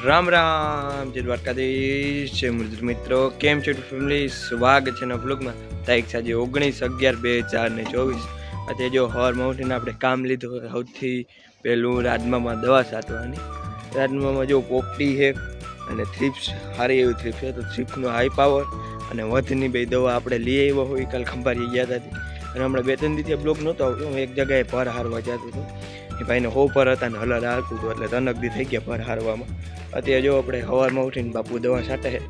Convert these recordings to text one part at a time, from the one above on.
રામ રામ જય દ્વારકાધીશ જય મુરલી મિત્રો, કેમ છો ફેમિલી? સ્વાગત છે નવા બ્લોગમાં. તારીખ સાંજે 19/11/2024. આજે જો હવારમાં ઉઠીને આપણે કામ લીધું. સૌથી પહેલું રાજમામાં દવા છાંટવાની. રાજમામાં જો પોપટી છે અને થ્રીપ્સ, સારી એવી થ્રીપ્સ છે. તો થ્રીપ્સનો હાઈ પાવર અને વધની બે દવા આપણે લઈ આવ્યા હોય. કાલ ખંભારી ગયા હતા અને હમણાં 2-3 દિવસથી બ્લોગ નહોતો આવતો. હું એક જગ્યાએ પર હારવા જતો હતો. એ ભાઈને હો પર હતા ને હલર હાલતું હતું, એટલે તનકદી થઈ ગયા પર હારવામાં. અત્યારે જો આપણે સવારમાં ઉઠીને બાપુ દવા છાંટે છે.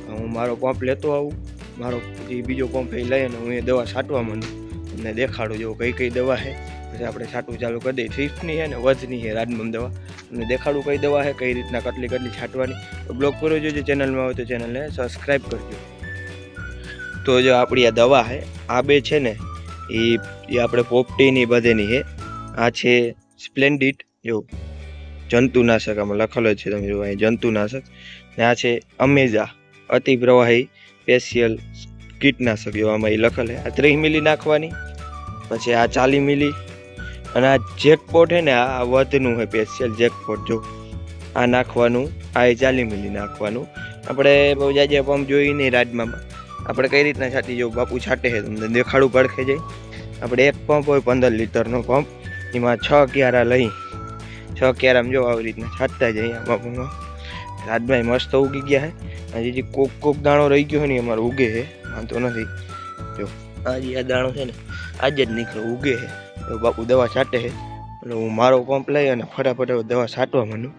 હું મારો પંપ લેતો આવું, મારો જે બીજો પંપ એ લઈને હું એ દવા છાંટવા માંડું. તમને દેખાડું જો કઈ કઈ દવા છે, પછી આપણે છાંટવું ચાલુ કરી દઈએ. થ્રીપ્સની છે ને વધની છે રાજમમ દવા. તમને દેખાડું કઈ દવા છે, કઈ રીતના કેટલી છાંટવાની. તો બ્લોગ પૂરો જોજો. ચેનલમાં હોય તો ચેનલને સબસ્ક્રાઈબ કરજો. તો જો આપણી આ દવા છે, આ બે છે ને એ આપણે પોપટીની બધેની છે. આ છે સ્પ્લેન્ડિડ, જો જંતુનાશક આમાં લખેલો છે, તમે જો અહીં જંતુનાશક. ને આ છે અમેઝા અતિ પ્રવાહી સ્પેશિયલ કીટનાશક, જો આમાં એ લખેલ છે. આ 30 મિલી નાખવાની, પછી આ 40 મિલી, અને આ જેકપોટ છે ને આ વધનું છે સ્પેશિયલ જેકપોટ, જો આ નાખવાનું. આ 40 મિલી નાખવાનું. આપણે બહુ જાજે પંપ જોઈ નહીં રાજમામાં. આપણે કઈ રીતના છાંટી, જો બાપુ છાંટે છે, તમને દેખાડું પડખે જાય. આપણે એક પંપ હોય 15 લીટરનો પંપ, એમાં 6 ક્યારા લઈ 6 ક્યારામાં જો આવી રીતના છાંટતા જાય. આમાં રાજભાઈ મસ્ત ઉગી ગયા છે. હજી કોક દાણો રહી ગયો હોય ને અમારે ઉગે છે, વાંધો નથી. જો આજે આ દાણો છે ને આજે જ નીકળે ઉગે છે. તો બાપુ દવા છાંટે છે, એટલે હું મારો પંપ લઈ અને ફટાફટ દવા છાંટવા માંડું.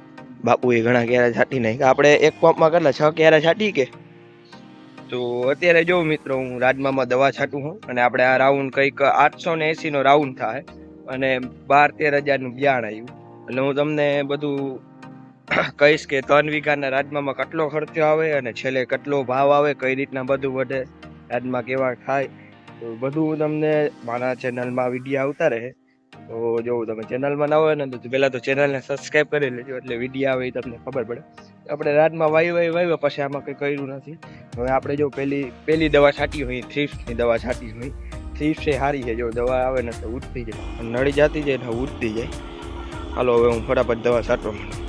બાપુએ ઘણા ક્યારા છાંટી નાખી. આપણે એક પંપમાં કેટલા 6 ક્યારા છાંટી કે. તો અત્યારે જો મિત્રો હું રાજમામાં દવા છાંટું છું, અને આપણે આ રાઉન્ડ કંઈક 880નો રાઉન્ડ થાય અને 12-13 હજારનું બિયાણ આવ્યું. એટલે હું તમને બધું કહીશ કે 3 વીઘાના રાજમામાં કેટલો ખર્ચો આવે અને છેલ્લે કેટલો ભાવ આવે, કઈ રીતના બધું વધે, રાજમા કેવા થાય, તો બધું તમને મારા ચેનલમાં વિડીયો આવતા રહે. તો જો તમે ચેનલમાં ના હોય ને તો પહેલાં તો ચેનલને સબસ્ક્રાઈબ કરી લેજો, એટલે વિડીયો આવે એ તમને ખબર પડે. આપણે રાજમાં વાવ્યા પછી આમાં કંઈ કર્યું નથી. હવે આપણે જો પહેલી દવા છાંટી હોય, થ્રીપ્સની દવા છાંટી હોય. થ્રીપ્સ એ સારી છે, જો દવા આવે ને તો ઉઠતી જાય, નળી જતી જાય ને ઉઠતી જાય. હાલો હવે હું ફટાફટ દવા છાંટવા માંડું.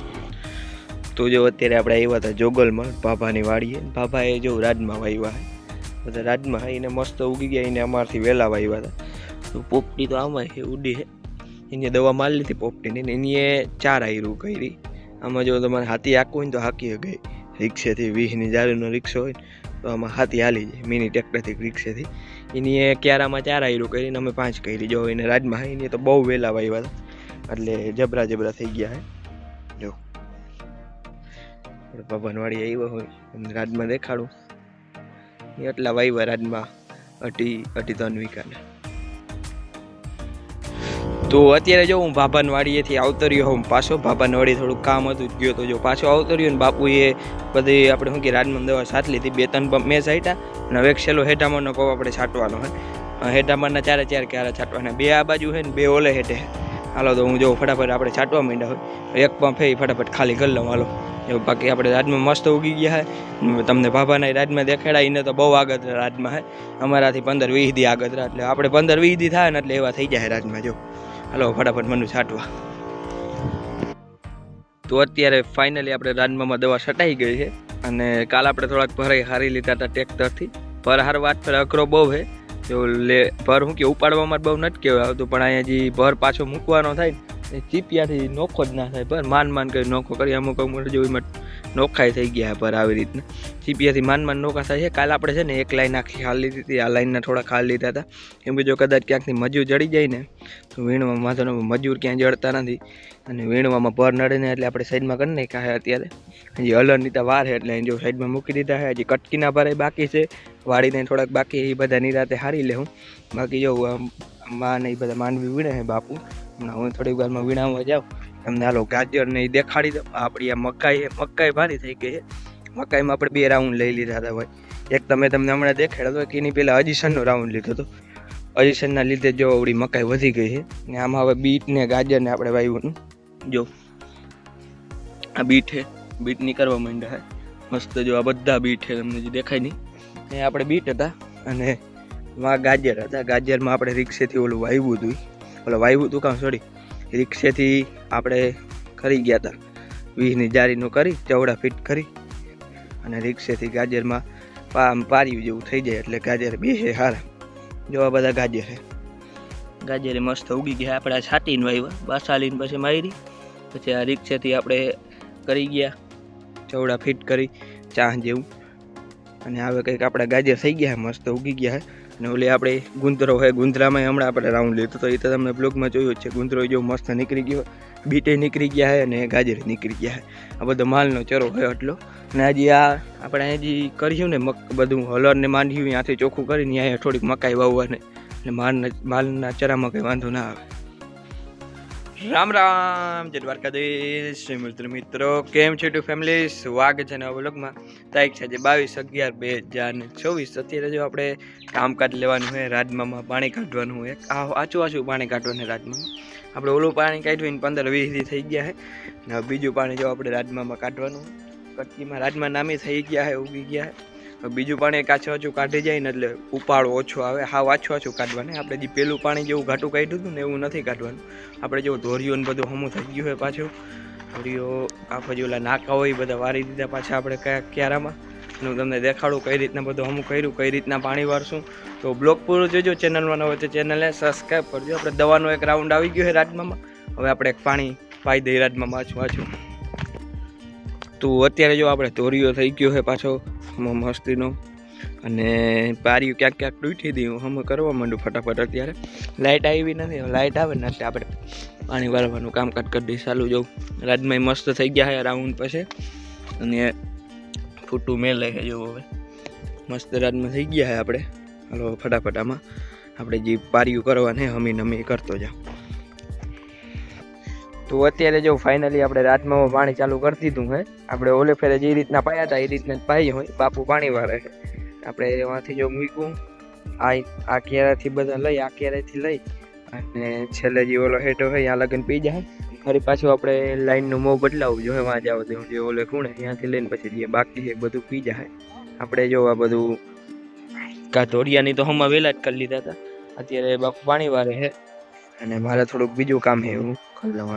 તો જો અત્યારે આપણે આવ્યા હતા જોગલમાં ભાભાની વાડીએ. ભાભાએ જો રાજમાં વાવ્યા છે, બધા રાજમાં એને મસ્ત ઉગી ગયા. એને અમારથી વહેલા વાવ્યા હતા. તો પોપટી તો આમાં છે, ઉડી છે. એને દવા મારી લીધી પોપટીની, એની એ 4 આયરું કરી. આમાં જો તમારે હાથી હાંકવું હોય ને તો હાંકી ગઈ. રિક્ષેથી 20ની જારીનો રિક્ષો હોય તો આમાં હાથી હાલી જાય, મિની ટ્રેક્ટરથી રિક્ષેથી. એની એ ક્યારામાં 4 આયરું કરીને અમે 5 કરી. જો એને રાજમાં એને તો બહુ વહેલા વાવ્યા હતા, એટલે જબરા થઈ ગયા છે. જો ભવનવાડી આવ્યો હોય તમને રાજમાં દેખાડું. એટલા વાવ્યા રાજમાં 2.5-3 વીઘાના. તો અત્યારે જો હું ભાભાનવાડીએથી આવતો રહ્યો હું પાછો. ભાભાનવાડી થોડુંક કામ હતું ગયો તો જો પાછો આવતો રહ્યો. ને બાપુએ બધી આપણે શું કે રાજમાં દવા છાંટી લીધી. 2-3 પંપ મેં છાંટ્યા અને હવે એક છેલ્લો હેઠામણનો પંપ આપણે છાંટવાનો હોય. હેઠામણના 4 ક્યારા છાંટવાના, 2 આ બાજુ છે ને 2 ઓલે હેઠે. હાલો તો હું જો ફટાફટ આપણે છાંટવા માંડ્યા હોય. એક પંપ એ ફટાફટ ખાલી કરી લઉં. હાલો બાકી આપણે રાજમાં મસ્ત ઉગી ગયા છે. તમને ભાભાના રાજમાં દેખાડા, એને તો બહુ આગળ રાજમાં છે. અમારાથી 15-20 દી આગળ, એટલે આપણે 15-20 દી થાય ને એટલે એવા થઈ જાય રાજમાં. જો હાલો ફટાફટ મને છાંટવા. તો અત્યારે ફાઇનલી આપણે રાજમામાં દવા છટાઈ ગઈ છે. અને કાલ આપણે થોડાક ભરાઈ હારી લીધા હતા ટ્રેક્ટરથી. ભર હાર વાત પર અઘરો બહુ છે. જો ભર શું કે ઉપાડવામાં બહુ નથી કહેવાય આવતું, પણ અહીંયા જે ભર પાછો મૂકવાનો થાય ને ચીપિયાથી નોખો જ ના થાય. ભર માન કરી નોખો કરી અમુક જેવી નોખાઈ થઈ ગયા પર આવી રીતના ચીપિયાથી માન નોખા થાય છે. કાલ આપણે છે ને એક લાઈન આખી ખાલી લીધી હતી, આ લાઈનના થોડા ખાલી લીધા હતા. એમ બીજો કદાચ ક્યાંકથી મજૂર જડી જાય ને તો વીણવામાં વાંધો ન, મજૂર ક્યાંય જડતા નથી અને વીણવામાં ભર નડે ને, એટલે આપણે સાઈડમાં કરી નાખ્યા છે. અત્યારે હજી હલરની તો વાર છે એટલે જો સાઈડમાં મૂકી દીધા છે. હજી કટકીના ભરે બાકી છે, વાળીને થોડાક બાકી, એ બધા નિરાતે હારી લે હું. બાકી જો માં ને એ બધા માંડવી વીણે છે બાપુ. હમણાં હું થોડીક વારમાં વીણાવવા જાઉં. તમને હાલો ગાજર ને એ દેખાડી દઉં. આપણી આ મકાઈ ભારી થઈ ગઈ છે. મકાઈમાં આપણે 2 રાઉન્ડ લઈ લીધા હતા ભાઈ. એક તમને હમણાં દેખાડ્યો હતો કે એની પહેલાં અજીસનનો રાઉન્ડ લીધો હતો. અજીસનના લીધે જો આવડી મકાઈ વધી ગઈ છે. ને આમાં હવે બીટ ને ગાજર ને આપણે વાવ્યું. જો આ બીટ છે, બીટ નીકળવા માંડ્યા છે મસ્ત. જો આ બધા બીટ છે, તમને જે દેખાય નહીં એ આપણે બીટ હતા. અને ગાજર હતા. ગાજરમાં આપણે રિક્ષેથી ઓલું વાવ્યું હતું કામ સોરી રિક્ષેથી આપણે કરી ગયા હતા. 20ની જારીનું કરી ચવડા ફિટ કરી અને રિક્ષેથી ગાજરમાં પાર્યું જેવું થઈ જાય એટલે ગાજર બેસે સારા. જો આ બધા ગાજર છે, ગાજરે મસ્ત ઉગી ગયા. આપણે આ છાંટીને વાવ્યા, બાસાલીને પછી મારી, પછી આ રિક્ષેથી આપણે કરી ગયા ચવડા ફિટ કરી ચાહ જેવું. અને હવે કંઈક આપણા ગાજર થઈ ગયા મસ્ત ઉગી ગયા છે. અને ઓલી આપણે ગુંદરો છે, ગુંદરામાં હમણાં આપણે રાઉન્ડ લીધો તો એ તો તમને બ્લોગમાં જોયું જ છે. ગુંદરો જો મસ્ત નીકળી ગયો, બીટે નીકળી ગયા છે અને ગાજર નીકળી ગયા છે. આ બધો માલનો ચરો હોય એટલો. અને હજી આ આપણે હજી કર્યું ને બધું હલરને માંડ્યું ત્યાંથી ચોખ્ખું કરીને અહીંયા થોડીક મકાઈ વાવવાને એટલે માલના ચરામાં કંઈ વાંધો ના આવે. રામ રામ, જય દ્વારકાધીશ મિત્રો, કેમ છે ટુ ફેમિલી? સ્વાગત છે નવા બ્લોગમાં. તારીખ છે 22/11/2024. અત્યારે જો આપણે કામકાજ લેવાનું હોય, રાજમામાં પાણી કાઢવાનું હોય, આછું પાણી કાઢવાનું રાજમામાં. આપણે ઓલું પાણી કાઢ્યું 15-20 દી થઈ ગયા છે ને બીજું પાણી જો આપણે રાજમામાં કાઢવાનું. કટકીમાં રાજમા નામી થઈ ગયા છે, ઉગી ગયા છે. બીજું પાણી આછું કાઢી જાય ને એટલે ઉપાડો ઓછો આવે. હાવ આછું કાઢવાનું. આપણે જે પેલું પાણી જેવું ઘાટું કાઢ્યું હતું ને એવું નથી કાઢવાનું. આપણે જો ધોરીઓ ને બધું હમું થઈ ગયું હોય પાછું. ધોરીઓ આખો જે ઓલા નાકા હોય બધા વારી દીધા પાછા આપણે કયા ક્યારામાં. હું તમને દેખાડું કઈ રીતના બધું હમું કર્યું, કઈ રીતના પાણી વારશું. તો બ્લોગ પૂરો જોજો. ચેનલમાં ન હોય તો ચેનલને સબસ્ક્રાઈબ કરજો. આપણે દવાનો એક રાઉન્ડ આવી ગયો છે રાજમામાં. હવે આપણે એક પાણી પાઈ દઈએ રાજમામાં આછું. તો અત્યારે જો આપણે ધોરીઓ થઈ ગયો છે પાછો મસ્તીનો. અને પારીઓ ક્યાંક તૂટી દઉં હમ કરવા માંડું ફટાફટ. અત્યારે લાઇટ આવી નથી, લાઇટ આવે ને એટલે આપણે પાણી વાળવાનું કામકાજ કરી દઈએ ચાલુ. જવું રાજમાં મસ્ત થઈ ગયા છે રાઉન્ડ પછી. અને ફૂટું મેલે છે જો હવે મસ્ત રાજમાં થઈ ગયા છે આપણે. હાલો ફટાફટ આમાં આપણે જે પારીઓ કરવાને હમી કરતો જાઓ. તો અત્યારે જો ફાઇનલી આપણે રાજમામાં પાણી ચાલુ કરી દીધું છે. આપણે ઓલે ફેરે જે રીતના પાયા હતા એ રીતના જ પાઈ હોય. બાપુ પાણી વાળે છે. આપણે એમાંથી જો મૂક્યું આ કેરાથી બધા લઈ, આ કેરાથી લઈ અને છેલ્લે જે ઓલો હેઠો હોય ત્યાં લગન પી જાય. ફરી પાછું આપણે લાઈનનું મોં બદલાવવું જોઈએ. વાં જાવ દઉં જે ઓલે ખૂણે ત્યાંથી લઈને પછી જે બાકી છે બધું પી જાય. આપણે જો આ બધું ધોરિયાની તો હમણાં વહેલા જ કરી લીધા હતા. અત્યારે બાપુ પાણી વાળે છે અને મારે થોડુંક બીજું કામ છે એવું કરી લઉં.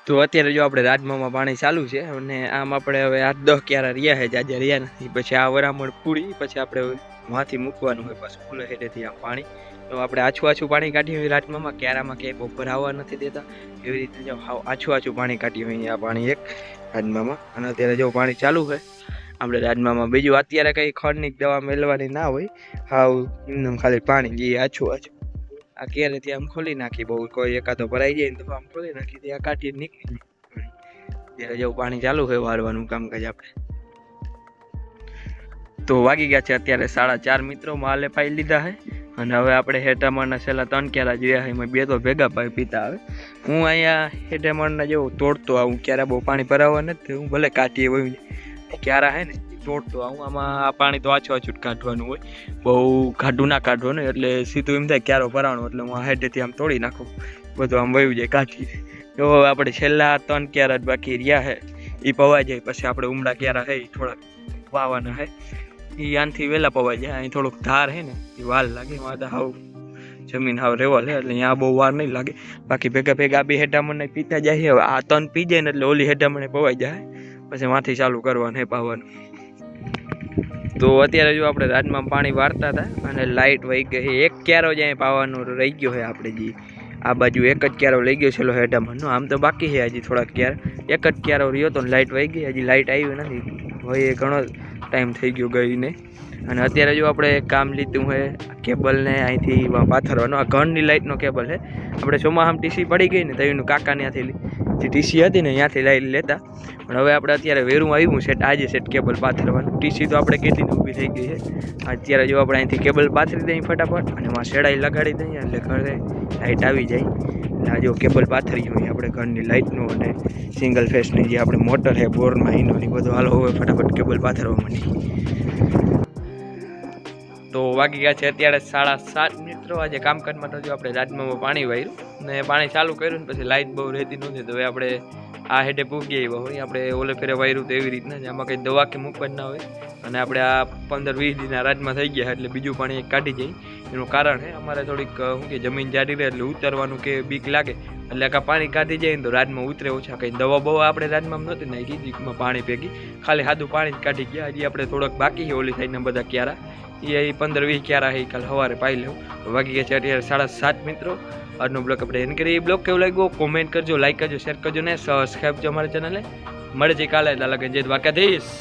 તો અત્યારે જો આપણે રાજમામાં પાણી ચાલુ છે અને આમ આપણે હવે 8-10 ક્યારા રહ્યા છે, જાજા રહ્યા નથી. પછી આ વરામણ પૂરી પછી આપણે વાંથી મૂકવાનું હોય પાછું ફૂલે હેઠેથી આમ પાણી. તો આપણે આછું પાણી કાઢ્યું હોય રાજમામાં, ક્યારામાં ક્યાંય બપોર આવવા નથી દેતા. એવી રીતે જો આછું પાણી કાઢ્યું હોય આ પાણી એક રાજમામાં. અને અત્યારે જો પાણી ચાલુ છે આપણે રાજમામાં. બીજું અત્યારે કંઈ ખડની દવા મેળવાની ના હોય, હાવ એમને ખાલી પાણી જે આછું આ કેરેથી આમ ખોલી નાખી. બહુ કોઈ એકાદો ભરાઈ જાય ને તો આમ ખોલી નાખી ત્યાં કાઢી નીકળી ત્યારે જેવું પાણી ચાલુ હોય વાળવાનું કામકાજ આપણે. તો વાગી ગયા છે અત્યારે 4:30 મિત્રો. માલે પાઈ લીધા છે અને હવે આપણે હેઠામણના છેલ્લા 3 ક્યારા જોયા છે એમાં 2 તો ભેગા પાઈ પીતા આવે. હું અહીંયા હેઠામણના જેવું તોડતો આવું. ક્યારે બહુ પાણી ભરાવા નથી, હું ભલે કાઢીએ હોય ક્યારા હે ને તોડતો આવું. આમાં આ પાણી તો આછું જ કાઢવાનું હોય, બહુ ઘાટું ના કાઢવાનું. એટલે સીધું એમ થાય ક્યારો ભરાવાનો એટલે હું આ હેઠેથી આમ તોડી નાખું, બધું આમ વયું જાય કાઢી. તો આપણે છેલ્લા 3 ક્યારા જ બાકી રહ્યા છે એ પવાઈ જાય. પછી આપણે ઉમડા ક્યારા છે એ થોડાક વાવાના છે, એ આનથી વહેલા પવાઈ જાય. અહીં થોડુંક ધાર છે ને એ વાર લાગે. એમાં હાવ જમીન હાવ રેવલ છે એટલે અહીંયા બહુ વાર નહીં લાગે. બાકી ભેગા બે હેઠામણ પીતા જાય. હવે આ 3 પી જાય ને એટલે ઓલી હેઠામણે પવાઈ જાય. પછી માંથી ચાલુ કરવાનું હે પાવાનું. તો અત્યારે જો આપણે રાજમાં પાણી વારતા હતા અને લાઇટ વહી ગઈ. એક ક્યારો જ અહીંયા પાવાનો રહી ગયો છે. આપણે જે આ બાજુ એક જ ક્યારો લઈ ગયો છે હેઠામણનો. આમ તો બાકી છે હજી થોડાક ક્યારા. એક જ ક્યારો રહ્યો તો લાઇટ વહી ગઈ. હજી લાઇટ આવી નથી, હવે એ ઘણો ટાઈમ થઈ ગયો ગઈને. અને અત્યારે જો આપણે કામ લીધું છે કેબલને અહીંથી પાથરવાનો. આ ઘરની લાઇટનો કેબલ છે. આપણે ચોમાસામાં ટીસી પડી ગઈ ને તો એનું કાકા ત્યાંથી જે ટીસી હતી ને ત્યાંથી લાઈટ લેતા. પણ હવે આપણે અત્યારે વેરું આવ્યું સેટ, આજે સેટ કેબલ પાથરવાનું. ટીસી તો આપણે કેટલીને ઊભી થઈ ગઈ છે. અત્યારે જો આપણે અહીંથી કેબલ પાથરી દઈએ ફટાફટ અને એમાં શેડાઈ લગાડી દઈએ એટલે ઘરે લાઇટ આવી જાય. અને આ જો કેબલ પાથરી હોય આપણે ઘરની લાઇટનું અને સિંગલ ફેસની જે આપણે મોટર છે બોરમાં એનો ને બધું. હાલો હવે ફટાફટ કેબલ પાથરવા માંડી. તો વાગી ગયા છે અત્યારે 7:30 મિત્રો. આજે કામકાજમાં તો જો આપણે રાજમામાં પાણી વાર્યું ને પાણી ચાલુ કર્યું ને પછી લાઇટ બહુ રહેતી નહોતી. તો હવે આપણે આ હેઠે પૂગી આવ્યા હોય. આપણે ઓલે ફેરે વાર્યું તો એવી રીતના જ આમાં કંઈ દવા કે મૂકવા જ ના હોય. અને આપણે આ 15-20 દીના રાજમાં થઈ ગયા એટલે બીજું પાણી કાઢી જાય એનું કારણ છે અમારે થોડીક શું કે જમીન જાડી રહે એટલે ઉતરવાનું કે બીક લાગે એટલે કાં પાણી કાઢી જાય ને તો રાજમાં ઉતરે ઓછા કંઈ દવા બવા આપણે રાજમાં નહોતી નાખી દીકમાં પાણી ભેગી ખાલી સાદું પાણી જ કાઢી ગયા. હજી આપણે થોડોક બાકી છે ઓલી સાઈડના બધા ક્યારા એ 15-20 ક્યારા છે કાલે સવારે પાઈ લેવું. વાગી ગયા છે અત્યારે 7:30 મિત્રો. આજનો બ્લોગ આપણે એન્ડ કરીએ. બ્લોગ કેવો લાગ્યો કોમેન્ટ કરજો, લાઈક કરજો, શેર કરજો ને સબસ્ક્રાઈબ કરજો અમારી ચેનલને. મળે છે કાલે. જય દ્વારકાધીશ.